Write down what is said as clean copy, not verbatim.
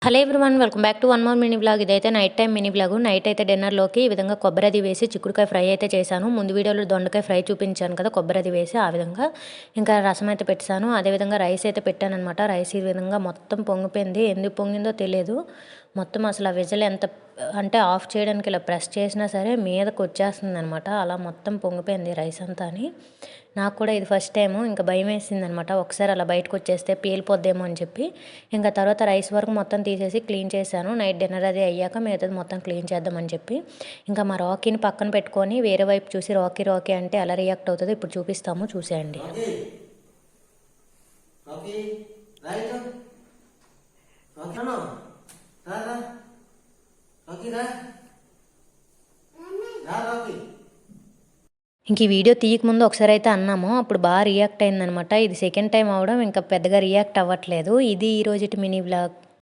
Hello everyone, welcome back to one more mini blog. ఇదైతే night time mini blog. Night అయితే డిన్నర్లోకి ఈ విధంగా కొబ్బరి వేసి చిక్కుడుకాయ ఫ్రై అయితే చేశాను. ముందు వీడియోలో దొండకాయ ఫ్రై చూపించాను కదా, కొబ్బరి వేసి ఆ విధంగా. ఇంకా రసం అయితే పెట్టాను, అదేవిధంగా రైస్ అయితే పెట్టాను అనమాట. రైస్ ఈ విధంగా మొత్తం పొంగిపోయింది. ఎందుకు పొంగిందో తెలియదు. మొత్తం అసలు ఆ విజిల్ ఎంత అంటే ఆఫ్ చేయడానికి ఇలా ప్రెస్ చేసినా సరే మీదకి వచ్చేస్తుంది అనమాట. అలా మొత్తం పొంగిపోయింది రైస్ అంతా అని. నాకు కూడా ఇది ఫస్ట్ టైము. ఇంకా భయం వేసింది అనమాట, ఒకసారి అలా బయటకు వచ్చేస్తే పేలిపోద్దేమో అని చెప్పి. ఇంకా తర్వాత రైస్ వరకు మొత్తం తీసేసి క్లీన్ చేశాను. నైట్ డిన్నర్ అది అయ్యాక మిగతాది మొత్తం క్లీన్ చేద్దామని చెప్పి. ఇంకా మా రాకీని పక్కన పెట్టుకొని వేరే వైపు చూసి రాకీ రాకీ అంటే ఎలా రియాక్ట్ అవుతుందో ఇప్పుడు చూపిస్తాము, చూసేయండి. ఇంక ఈ వీడియో తీయకముందు ఒకసారి అయితే అన్నాము, అప్పుడు బాగా రియాక్ట్ అయిందనమాట. ఇది సెకండ్ టైం అవడం ఇంకా పెద్దగా రియాక్ట్ అవ్వట్లేదు. ఇది ఈరోజు మినీ బ్లాగ్.